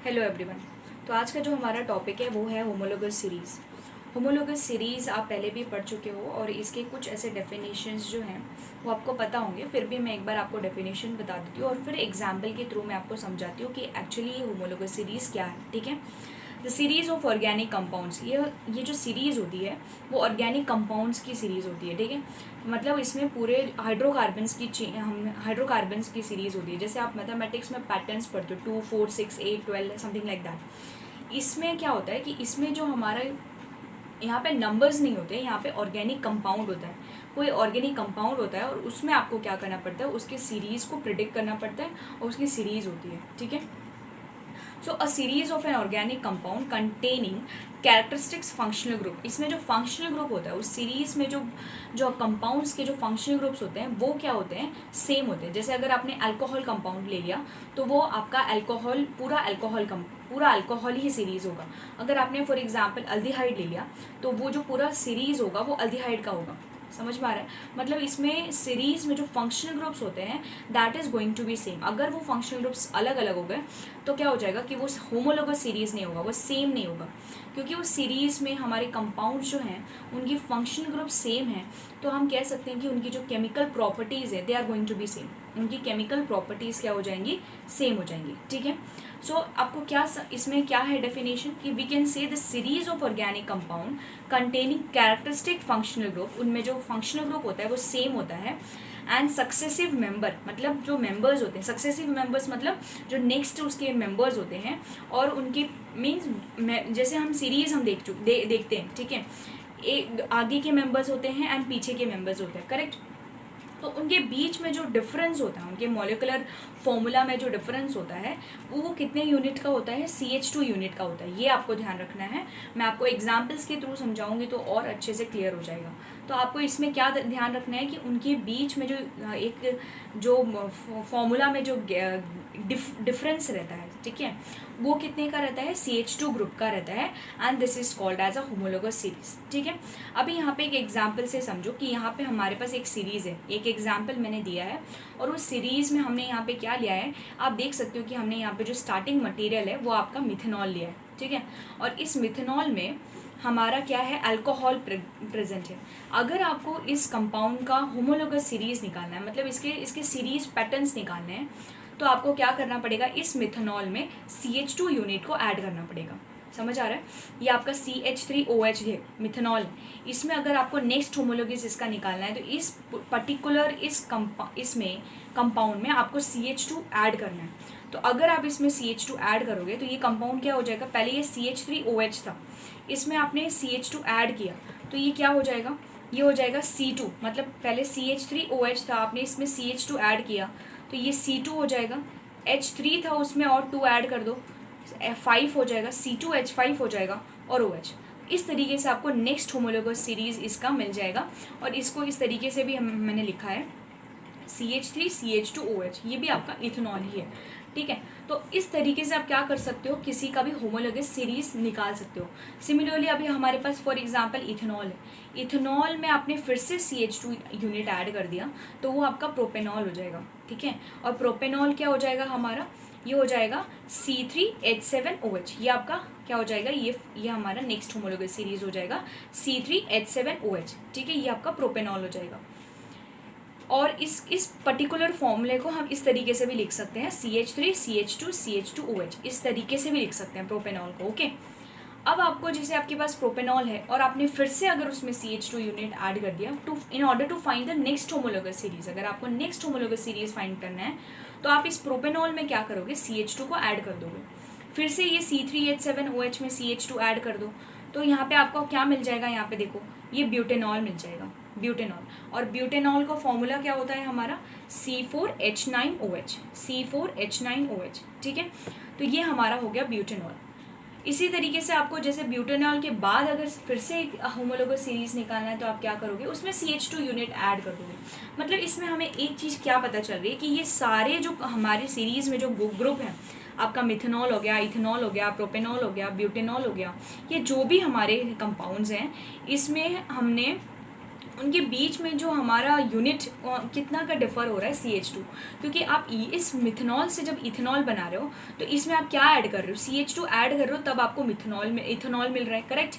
Hello everyone. तो आज का जो हमारा टॉपिक है वो है होमोलोगस सीरीज़। होमोलोगस सीरीज़ आप पहले भी पढ़ चुके हो और इसके कुछ ऐसे डेफिनेशंस जो हैं वो आपको पता होंगे, फिर भी मैं एक बार आपको डेफिनेशन बता देती हूँ और फिर एग्जाम्पल के थ्रू मैं आपको समझाती हूँ कि एक्चुअली ये होमोलोगस सीरीज़ क्या है। ठीक है। The series of organic compounds, ये जो सीरीज़ होती है वो ऑर्गेनिक कंपाउंड्स की सीरीज़ होती है। ठीक है। मतलब इसमें पूरे हाइड्रोकार्बन्स की सीरीज़ होती है। जैसे आप मैथमेटिक्स में पैटर्न्स पढ़ते हो 2 4 6 8 12 समथिंग लाइक दैट। इसमें क्या होता है कि इसमें जो हमारा यहाँ पे नंबर्स नहीं होते, यहाँ पे ऑर्गेनिक कंपाउंड होता है। कोई ऑर्गेनिक कंपाउंड होता है और उसमें आपको क्या करना पड़ता है, उसकी सीरीज़ को प्रिडिक्ट करना पड़ता है और उसकी सीरीज़ होती है। ठीक है। सो a series of an organic compound containing characteristics functional group. इसमें जो फंक्शनल ग्रुप होता है उस सीरीज में जो जो कंपाउंड्स के जो फंक्शनल ग्रुप्स होते हैं वो क्या होते हैं, सेम होते हैं। जैसे अगर आपने अल्कोहल कंपाउंड ले लिया तो वो आपका पूरा अल्कोहल ही सीरीज होगा। अगर आपने फॉर एग्जांपल अल्डिहाइड ले लिया तो वो जो पूरा सीरीज होगा वो अल्डिहाइड का होगा। समझ में आ रहा है? मतलब इसमें सीरीज में जो फंक्शनल ग्रुप्स होते हैं that is going to be same. अगर वो फंक्शनल ग्रुप्स अलग अलग हो गए तो क्या हो जाएगा कि वो होमोलोगस सीरीज नहीं होगा, वो सेम नहीं होगा, क्योंकि उस सीरीज में हमारे कंपाउंड जो हैं उनकी फंक्शनल ग्रुप सेम है। तो हम कह सकते हैं कि उनकी जो केमिकल प्रॉपर्टीज़ है they are going to be same. उनकी केमिकल प्रॉपर्टीज़ क्या हो जाएंगी, सेम हो जाएंगी। ठीक है। सो आपको इसमें क्या है डेफिनेशन कि we can say the series of organic compound containing characteristic functional group. उनमें जो फंक्शनल ग्रुप होता है वो सेम होता है। एंड सक्सेसिव मेंबर, मतलब जो मेंबर्स होते हैं, सक्सेसिव मेंबर्स मतलब जो नेक्स्ट उसके मेंबर्स होते हैं और उनके मीन्स जैसे हम सीरीज़ हम देखते हैं। ठीक है। एक आगे के मेंबर्स होते हैं एंड पीछे के मेंबर्स होते हैं, करेक्ट। तो उनके बीच में जो डिफरेंस होता है, उनके मॉलिकुलर फॉर्मूला में जो डिफरेंस होता है वो कितने यूनिट का होता है, CH2 यूनिट का होता है। ये आपको ध्यान रखना है। मैं आपको एग्जांपल्स के थ्रू समझाऊंगी तो और अच्छे से क्लियर हो जाएगा। तो आपको इसमें क्या ध्यान रखना है कि उनके बीच में जो एक जो फॉर्मूला में जो डिफरेंस रहता है, ठीक है, वो कितने का रहता है, CH2 ग्रुप का रहता है। And this is called as a homologous series. ठीक है। अभी यहाँ पे एक एग्जाम्पल से समझो कि यहाँ पे हमारे पास एक सीरीज़ है, एक एग्जाम्पल मैंने दिया है और उस सीरीज़ में हमने यहाँ पे क्या लिया है, आप देख सकते हो कि हमने यहाँ पे जो स्टार्टिंग मटेरियल है वो आपका मिथेनॉल लिया है। ठीक है। और इस मिथेनॉल में हमारा क्या है, अल्कोहल प्रेजेंट है। अगर आपको इस कंपाउंड का होमोलोगस सीरीज़ निकालना है, मतलब इसके सीरीज पैटर्न्स निकालने हैं, तो आपको क्या करना पड़ेगा, इस मिथेनॉल में CH2 यूनिट को ऐड करना पड़ेगा। समझ आ रहा है? ये आपका CH3OH है, मिथेनॉल। इसमें अगर आपको नेक्स्ट होमोलोगस इसका निकालना है तो इस पर्टिकुलर इसमें कंपाउंड में आपको CH2 ऐड करना है। तो अगर आप इसमें CH2 ऐड करोगे तो ये कंपाउंड क्या हो जाएगा, पहले ये CH3OH था, इसमें आपने CH2 ऐड किया तो ये क्या हो जाएगा, ये हो जाएगा C2। मतलब पहले CH3OH था, आपने इसमें CH2 ऐड किया तो ये C2 हो जाएगा। H3 था उसमें और 2 ऐड कर दो, F5 हो जाएगा, C2H5 हो जाएगा और OH। इस तरीके से आपको नेक्स्ट होमोलोगस सीरीज इसका मिल जाएगा। और इसको इस तरीके से भी मैंने लिखा है CH3CH2OH, ये भी आपका इथेनॉल ही है। ठीक है। तो इस तरीके से आप क्या कर सकते हो, किसी का भी होमोलोगस सीरीज निकाल सकते हो। सिमिलरली अभी हमारे पास फॉर एग्जांपल इथेनॉल है, इथेनॉल में आपने फिर से CH2 यूनिट ऐड कर दिया तो वो आपका प्रोपेनॉल हो जाएगा। ठीक है। और प्रोपेनॉल क्या हो जाएगा हमारा, ये हो जाएगा C3H7OH। ये आपका क्या हो जाएगा, ये हमारा नेक्स्ट होमोलोगस सीरीज हो जाएगा C3H7OH। ठीक है। ये आपका प्रोपेनॉल हो जाएगा। और इस पर्टिकुलर फॉर्मूले को हम इस तरीके से भी लिख सकते हैं, CH3CH2CH2OH, इस तरीके से भी लिख सकते हैं प्रोपेनॉल को। ओके। अब आपको जैसे आपके पास प्रोपेनॉल है और आपने फिर से अगर उसमें CH2 यूनिट ऐड कर दिया to in order to find the next homologous series, अगर आपको नेक्स्ट होमोलोगस सीरीज फाइंड करना है तो आप इस प्रोपेनॉल में क्या करोगे, CH2 को ऐड कर दोगे, फिर से ये C3H7OH में CH2 ऐड कर दो तो यहाँ पे आपको क्या मिल जाएगा, यहाँ पे देखो ये ब्यूटेनॉल मिल जाएगा, ब्यूटेनॉल। और ब्यूटेनॉल का फॉर्मूला क्या होता है हमारा, C4H9OH, C4H9OH। ठीक है। तो ये हमारा हो गया ब्यूटेनॉल। इसी तरीके से आपको जैसे ब्यूटेनॉल के बाद अगर फिर से एक होमोलोगस सीरीज निकालना है तो आप क्या करोगे, उसमें CH2 यूनिट ऐड कर दोगे। मतलब इसमें हमें एक चीज़ क्या पता चल रही है कि ये सारे जो हमारे सीरीज में जो ग्रुप हैं, आपका मिथेनॉल हो गया, इथेनॉल हो गया, प्रोपेनॉल हो गया, ब्यूटेनॉल हो गया, ये जो भी हमारे कंपाउंड्स हैं इसमें हमने उनके बीच में जो हमारा यूनिट कितना का डिफ़र हो रहा है CH2, क्योंकि आप इस मिथेनॉल से जब इथेनॉल बना रहे हो तो इसमें आप क्या ऐड कर रहे हो, CH2 ऐड कर रहे हो, तब आपको इथेनॉल मिल रहा है, करेक्ट।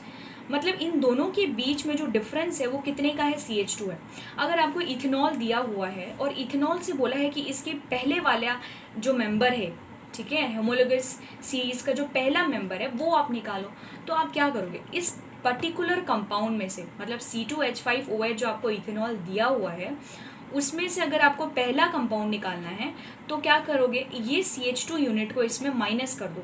मतलब इन दोनों के बीच में जो डिफरेंस है वो कितने का है, CH2 है। अगर आपको इथेनॉल दिया हुआ है और इथेनॉल से बोला है कि इसके पहले वाला जो मेंबर है, ठीक है, होमोलोगस सीरीज़ का जो पहला मेंबर है वो आप निकालो, तो आप क्या करोगे, इस पर्टिकुलर कंपाउंड में से, मतलब C2H5OH जो आपको इथेनॉल दिया हुआ है उसमें से अगर आपको पहला कंपाउंड निकालना है तो क्या करोगे, ये CH2 यूनिट को इसमें माइनस कर दो,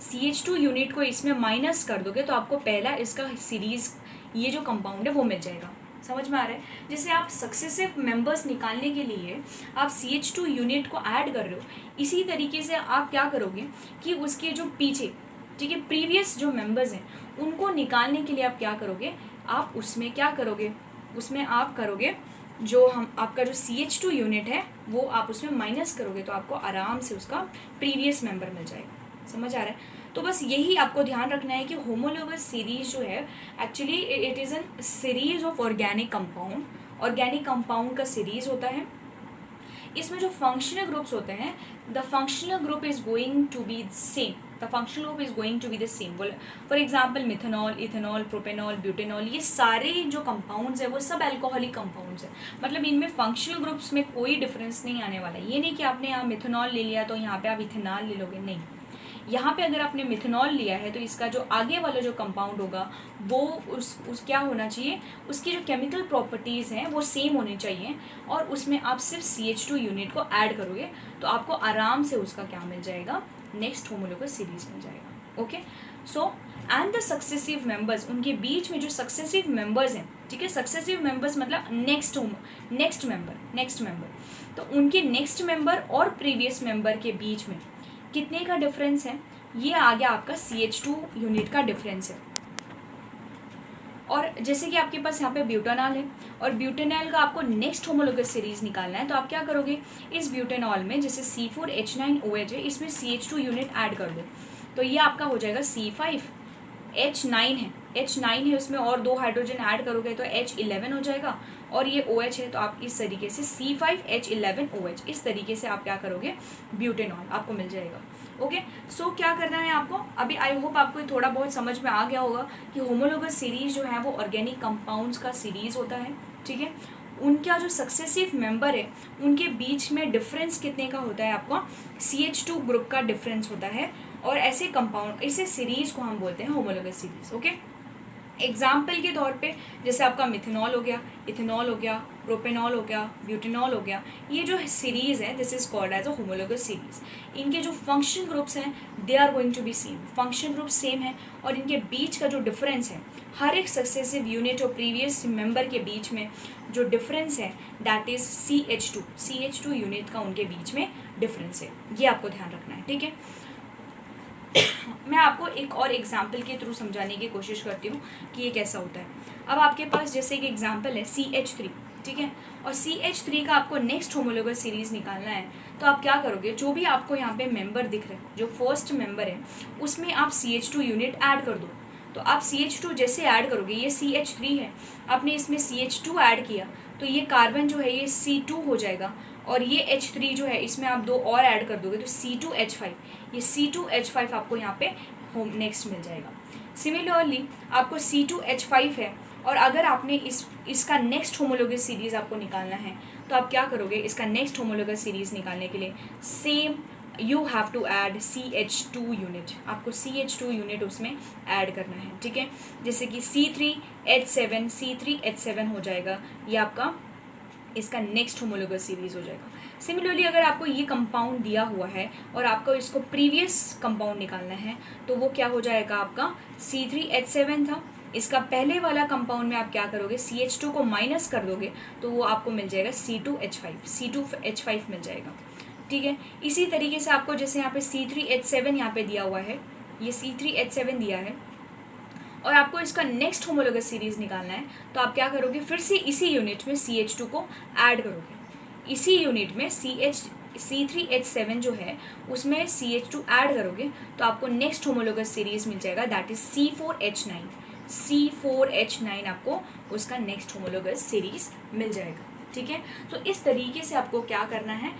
CH2 यूनिट को इसमें माइनस कर दोगे तो आपको पहला इसका सीरीज़ ये जो कंपाउंड है वो मिल जाएगा। समझ में आ रहा है। जैसे आप सक्सेसिव मेंबर्स निकालने के लिए आप CH2 यूनिट को ऐड कर रहे हो, इसी तरीके से आप क्या करोगे कि उसके जो पीछे, ठीक है, प्रीवियस जो मेंबर्स हैं उनको निकालने के लिए आप क्या करोगे, आप उसमें क्या करोगे, उसमें आप करोगे जो हम आपका जो CH2 यूनिट है वो आप उसमें माइनस करोगे तो आपको आराम से उसका प्रीवियस मेंबर मिल जाएगा। समझ आ रहा है। तो बस यही आपको ध्यान रखना है कि होमोलोगस सीरीज जो है actually it is an series of organic compound, organic compound का सीरीज होता है। इसमें जो फंक्शनल ग्रुप्स होते हैं, the functional group is going to be same, the functional group is going to be the same. For example methanol, ethanol, propanol, butanol, ये सारे जो कंपाउंड्स हैं वो सब अल्कोहलिक कंपाउंड्स हैं। मतलब इनमें फंक्शनल ग्रुप्स में कोई डिफरेंस नहीं आने वाला। ये नहीं कि आपने यहाँ मिथेनॉल ले लिया तो यहाँ पे आप इथेनॉल ले लोगे, नहीं। यहाँ पे अगर आपने मिथेनॉल लिया है तो इसका जो आगे वाला जो कंपाउंड होगा वो उस क्या होना चाहिए, उसकी जो केमिकल प्रॉपर्टीज़ हैं वो सेम होनी चाहिए, और उसमें आप सिर्फ CH2 यूनिट को ऐड करोगे तो आपको आराम से उसका क्या मिल जाएगा, नेक्स्ट होमोलोगस सीरीज मिल जाएगा। Okay, so and the successive members, उनके बीच में जो सक्सेसिव मेंबर्स हैं, ठीक है, सक्सेसिव मेंबर्स मतलब नेक्स्ट मेंबर, तो उनके नेक्स्ट मेंबर और प्रीवियस मेंबर के बीच में कितने का डिफरेंस है, ये आ गया आपका CH2 यूनिट का डिफरेंस है। और जैसे कि आपके पास यहाँ पे ब्यूटेनॉल है और ब्यूटेनॉल का आपको नेक्स्ट होमोलोगस सीरीज निकालना है, तो आप क्या करोगे, इस ब्यूटेनॉल में जैसे C4H9OH है, इसमें CH2 यूनिट ऐड कर दो, तो ये आपका हो जाएगा C5H9 है, H9 है, उसमें और 2 हाइड्रोजन ऐड करोगे तो H11 हो जाएगा, और ये OH है तो आप इस तरीके से C5H11OH, इस तरीके से आप क्या करोगे, ब्यूटेनॉल आपको मिल जाएगा। ओके, सो क्या करना है आपको, अभी आई होप आपको थोड़ा बहुत समझ में आ गया होगा कि होमोलोगस सीरीज जो है वो ऑर्गेनिक कंपाउंड्स का सीरीज होता है, ठीक है। उनका जो सक्सेसिव मेंबर है उनके बीच में डिफरेंस कितने का होता है, आपका CH2 ग्रुप का डिफरेंस होता है, और ऐसे कंपाउंड, इसे सीरीज को हम बोलते हैं होमोलोगस सीरीज। ओके, एग्जाम्पल के तौर पे जैसे आपका मिथेनॉल हो गया, इथेनॉल हो गया, प्रोपेनॉल हो गया, ब्यूटेनॉल हो गया, ये जो सीरीज़ है this is called as a homologous series. इनके जो फंक्शन ग्रुप्स हैं they are going to be same, function group same है, और इनके बीच का जो डिफरेंस है, हर एक सक्सेसिव यूनिट और प्रीवियस मेंबर के बीच में जो डिफरेंस है दैट इज़ CH2 यूनिट का उनके बीच में डिफरेंस है, ये आपको ध्यान रखना है, ठीक है। मैं आपको एक और एग्जाम्पल के थ्रू समझाने की कोशिश करती हूँ कि ये कैसा होता है। अब आपके पास जैसे एक एग्जाम्पल है CH3, ठीक है, और CH3 का आपको नेक्स्ट होमोलोगस सीरीज निकालना है, तो आप क्या करोगे, जो भी आपको यहाँ पे मेंबर दिख रहे हैं, जो फर्स्ट मेंबर है उसमें आप CH2 यूनिट ऐड कर दो। तो आप CH2 जैसे ऐड करोगे, ये CH3 है, आपने इसमें CH2 ऐड किया तो ये कार्बन जो है ये C2 हो जाएगा, और ये H3 जो है इसमें आप 2 और ऐड कर दोगे तो C2H5, ये C2H5 आपको यहाँ पे होम नेक्स्ट मिल जाएगा। सिमिलरली आपको C2H5 है, और अगर आपने इसका नेक्स्ट होमोलोगस सीरीज़ आपको निकालना है तो आप क्या करोगे, इसका नेक्स्ट होमोलोगस सीरीज़ निकालने के लिए same you have to add CH2 unit, आपको CH2 यूनिट उसमें ऐड करना है, ठीक है। जैसे कि C3H7 हो जाएगा, ये आपका इसका नेक्स्ट होमोलोगस सीरीज हो जाएगा। सिमिलरली अगर आपको ये कंपाउंड दिया हुआ है और आपको इसको प्रीवियस कंपाउंड निकालना है तो वो क्या हो जाएगा, आपका C3H7 था, इसका पहले वाला कंपाउंड में आप क्या करोगे, CH2 को माइनस कर दोगे तो वो आपको मिल जाएगा C2H5 मिल जाएगा, ठीक है। इसी तरीके से आपको जैसे यहाँ पे C3H7 यहाँ पे दिया हुआ है, ये C3H7 दिया है, और आपको इसका नेक्स्ट होमोलोगस सीरीज निकालना है तो आप क्या करोगे, फिर से इसी यूनिट में CH2 को ऐड करोगे, इसी यूनिट में C3H7 जो है उसमें CH2 ऐड करोगे तो आपको नेक्स्ट होमोलोगस सीरीज मिल जाएगा दैट इज C4H9। C4H9 आपको उसका नेक्स्ट होमोलोगस सीरीज मिल जाएगा। ठीक है, तो इस तरीके से आपको क्या करना है,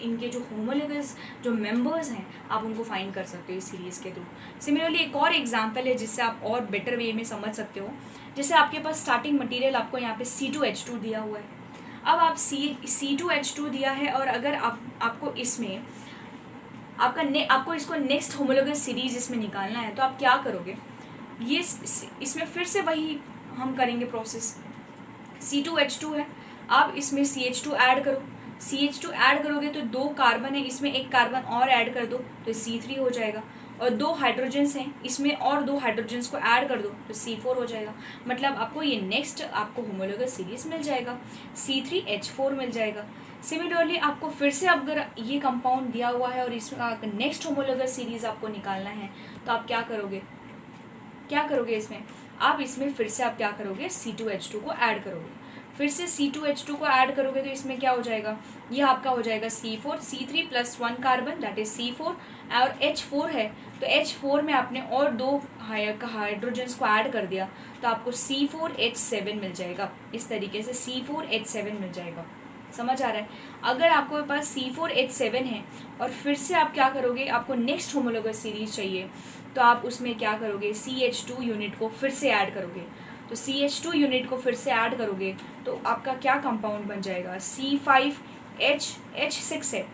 इनके जो होमोलोगस जो मेंबर्स हैं आप उनको फाइंड कर सकते हो इस सीरीज़ के थ्रू। सिमिलरली एक और एग्जांपल है जिससे आप और बेटर वे में समझ सकते हो। जैसे आपके पास स्टार्टिंग मटेरियल आपको यहाँ पे C2H2 दिया हुआ है। अब आप C2H2 दिया है और अगर आपको इसमें आपको इसको नेक्स्ट होमोलोगस सीरीज इसमें निकालना है तो आप क्या करोगे, ये इसमें फिर से वही हम करेंगे प्रोसेस। C2H2 है, आप इसमें CH2 ऐड करो। CH2 ऐड करोगे तो 2 कार्बन है, इसमें एक कार्बन और ऐड कर दो तो C3 हो जाएगा, और 2 हाइड्रोजन्स हैं, इसमें और 2 हाइड्रोजन्स को ऐड कर दो तो C4 हो जाएगा। मतलब आपको ये नेक्स्ट आपको होमोलोगस सीरीज मिल जाएगा, C3H4 मिल जाएगा। सिमिलरली आपको फिर से अगर ये कंपाउंड दिया हुआ है और इसका नेक्स्ट होमोलोगस सीरीज आपको निकालना है तो आप क्या करोगे इसमें, आप इसमें फिर से आप क्या करोगे, C2H2 को ऐड करोगे। फिर से C2H2 को ऐड करोगे तो इसमें क्या हो जाएगा, ये आपका हो जाएगा C4, C3 + 1 carbon that is C4, और H4 है तो H4 में आपने और 2 हाइड्रोजन्स को ऐड कर दिया तो आपको C4H7 मिल जाएगा। इस तरीके से C4H7 मिल जाएगा। समझ आ रहा है? अगर आपके पास C4H7 है और फिर से आप क्या करोगे, आपको नेक्स्ट होमोलोगस सीरीज चाहिए तो आप उसमें क्या करोगे, CH2 यूनिट को फिर से ऐड करोगे। तो CH2 यूनिट को फिर से ऐड करोगे तो आपका क्या कंपाउंड बन जाएगा, C5H6 है,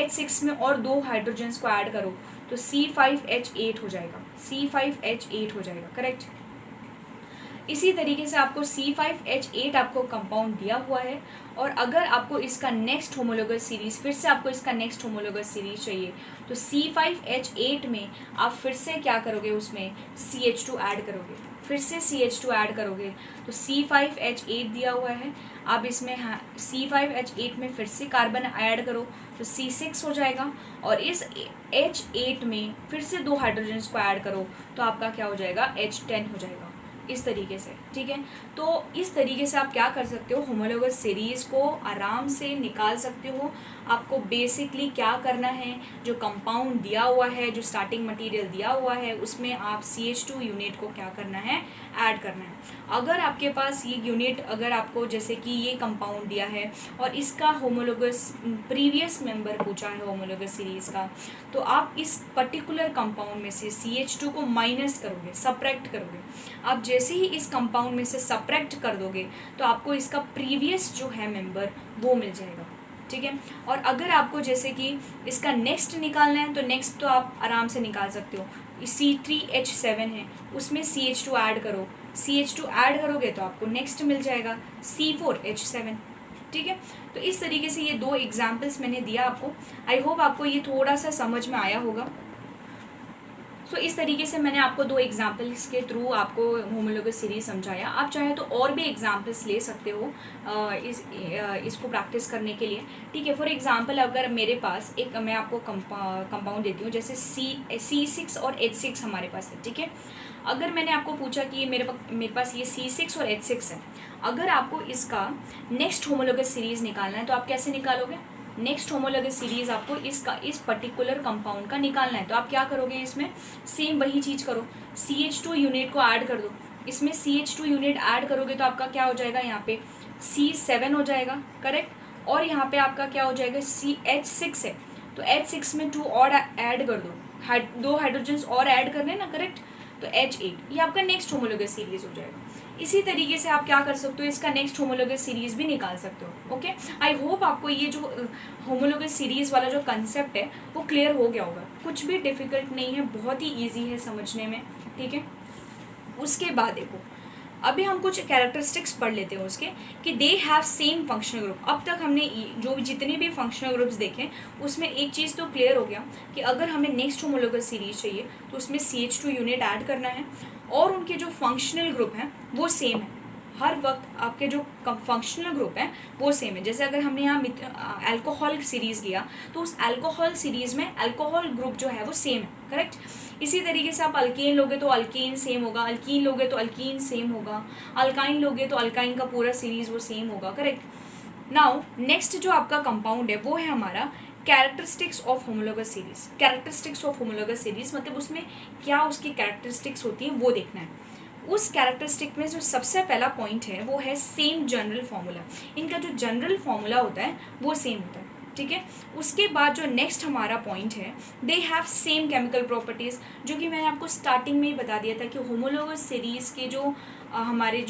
H6 में और 2 हाइड्रोजन्स को ऐड करो तो C5H8 हो जाएगा, C5H8 हो जाएगा, करेक्ट। इसी तरीके से आपको C5H8 आपको कंपाउंड दिया हुआ है और अगर आपको इसका नेक्स्ट होमोलोगस सीरीज फिर से आपको इसका नेक्स्ट होमोलोगस सीरीज चाहिए तो C5H8 में आप फिर से क्या करोगे, उसमें CH2 ऐड करोगे, फिर से CH2 ऐड करोगे तो C5H8 दिया हुआ है, आप इसमें C5H8 में फिर से कार्बन ऐड करो तो C6 हो जाएगा, और इस H8 में फिर से 2 हाइड्रोजन्स को ऐड करो तो आपका क्या हो जाएगा, H10 हो जाएगा। इस तरीके से, ठीक है। तो इस तरीके से आप क्या कर सकते हो, होमोलोगस सीरीज़ को आराम से निकाल सकते हो। आपको बेसिकली क्या करना है, जो कंपाउंड दिया हुआ है, जो स्टार्टिंग मटेरियल दिया हुआ है, उसमें आप CH2 यूनिट को क्या करना है, ऐड करना है। अगर आपके पास ये यूनिट, अगर आपको जैसे कि ये कंपाउंड दिया है और इसका होमोलोगस प्रीवियस मेंबर पूछा है होमोलोगस सीरीज़ का, तो आप इस पर्टिकुलर कंपाउंड में से CH2 को माइनस करोगे, सब्ट्रैक्ट करोगे। आप जैसे ही इस कंपाउंड में से सब्ट्रैक्ट कर दोगे तो आपको इसका प्रीवियस जो है मेंबर वो मिल जाएगा, ठीक है। और अगर आपको जैसे कि इसका नेक्स्ट निकालना है तो नेक्स्ट तो आप आराम से निकाल सकते हो। C3H7 है, उसमें CH2 ऐड करो, CH2 ऐड करोगे तो आपको नेक्स्ट मिल जाएगा C4H7, ठीक है। तो इस तरीके से ये 2 एग्जाम्पल्स मैंने दिया आपको। आई होप आपको ये थोड़ा सा समझ में आया होगा। सो इस तरीके से मैंने आपको 2 एग्जाम्पल्स के थ्रू आपको होमोलोगस सीरीज समझाया। आप चाहे तो और भी एग्जाम्पल्स ले सकते हो इसको प्रैक्टिस करने के लिए, ठीक है। फॉर एग्जांपल अगर मेरे पास एक, मैं आपको कंपाउंड देती हूँ, जैसे C6 और H6 हमारे पास है, ठीक है। अगर मैंने आपको पूछा कि मेरे पास ये C6 और H6 है, अगर आपको इसका नेक्स्ट होमोलोगस सीरीज निकालना है तो आप कैसे निकालोगे, नेक्स्ट होमोलोगस सीरीज आपको इस पर्टिकुलर कंपाउंड का निकालना है। तो आप क्या करोगे, इसमें सेम वही चीज़ करो, CH2 यूनिट को ऐड कर दो। इसमें CH2 यूनिट ऐड करोगे तो आपका क्या हो जाएगा, यहाँ पे C7 हो जाएगा, करेक्ट। और यहाँ पे आपका क्या हो जाएगा, H6 है तो H6 में 2 और ऐड कर दो, 2 हाइड्रोजन्स और ऐड करने ना, करेक्ट। तो H8 ये आपका नेक्स्ट होमोलोगस सीरीज हो जाएगा। इसी तरीके से आप क्या कर सकते हो, इसका नेक्स्ट होमोलोगस सीरीज भी निकाल सकते हो, ओके। आई होप आपको ये जो होमोलोगस सीरीज वाला जो कंसेप्ट है वो क्लियर हो गया होगा। कुछ भी डिफ़िकल्ट नहीं है, बहुत ही ईजी है समझने में, ठीक है। उसके बाद देखो, अभी हम कुछ कैरेक्टरिस्टिक्स पढ़ लेते हैं उसके, कि they have same functional group. अब तक हमने जो जितने भी फंक्शनल ग्रुप्स देखे उसमें एक चीज़ तो क्लियर हो गया कि अगर हमें नेक्स्ट होमोलोगस सीरीज चाहिए तो उसमें CH2 यूनिट ऐड करना है और उनके जो फंक्शनल ग्रुप हैं वो सेम है। हर वक्त आपके जो फंक्शनल ग्रुप हैं वो सेम है। जैसे अगर हमने यहाँ अल्कोहल सीरीज़ लिया तो उस अल्कोहल सीरीज़ में अल्कोहल ग्रुप जो है वो सेम है, करेक्ट। इसी तरीके से आप अल्केन लोगे तो अल्केन सेम होगा, अल्कीन लोगे तो अल्कीन सेम होगा, अल्काइन लोगे तो अल्काइन का पूरा सीरीज़ वो सेम होगा, करेक्ट। नाउ नेक्स्ट जो आपका कंपाउंड है वो है हमारा characteristics of homologous series. Characteristics of homologous series मतलब उसमें क्या उसकी कैरेक्टरिस्टिक्स होती हैं वो देखना है। उस कैरेक्टरिस्टिक में जो सबसे पहला पॉइंट है वो है सेम जनरल फार्मूला। इनका जो जनरल फार्मूला होता है वो सेम होता है, ठीक है। उसके बाद जो नेक्स्ट हमारा पॉइंट है, they have same chemical properties, जो कि मैंने आपको स्टार्टिंग में ही बता दिया था कि होमोलोगस सीरीज़ के जो हमारे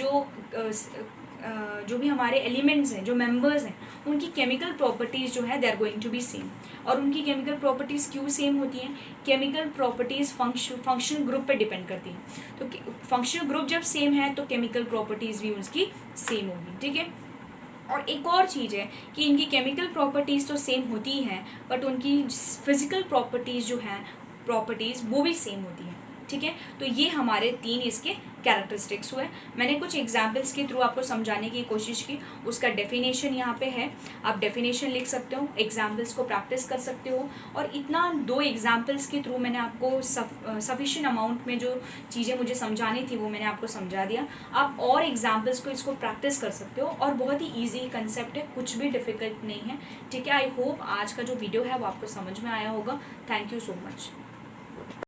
जो भी हमारे एलिमेंट्स हैं, जो मेंबर्स हैं, उनकी केमिकल प्रॉपर्टीज़ जो है they are going to be same. और उनकी केमिकल प्रॉपर्टीज़ क्यों सेम होती हैं? केमिकल प्रॉपर्टीज़ फंक्शनल ग्रुप पे डिपेंड करती हैं। तो फंक्शनल ग्रुप जब सेम है तो केमिकल प्रॉपर्टीज़ भी उसकी सेम होगी, ठीक है। और एक और चीज़ है कि इनकी केमिकल प्रॉपर्टीज़ तो सेम होती ही हैं, बट उनकी फिज़िकल प्रॉपर्टीज़ जो हैं वो भी सेम होती हैं, ठीक है। तो ये हमारे 3 इसके कैरेक्टरिस्टिक्स हुए। मैंने कुछ एग्जाम्पल्स के थ्रू आपको समझाने की कोशिश की। उसका डेफिनेशन यहाँ पे है, आप डेफिनेशन लिख सकते हो, एग्जाम्पल्स को प्रैक्टिस कर सकते हो। और इतना 2 एग्जाम्पल्स के थ्रू मैंने आपको सफिशिएंट अमाउंट में जो चीज़ें मुझे समझानी थी वो मैंने आपको समझा दिया। आप और एग्जाम्पल्स को इसको प्रैक्टिस कर सकते हो, और बहुत ही ईजी कंसेप्ट है, कुछ भी डिफ़िकल्ट नहीं है, ठीक है। आई होप आज का जो वीडियो है वो आपको समझ में आया होगा। Thank you so much.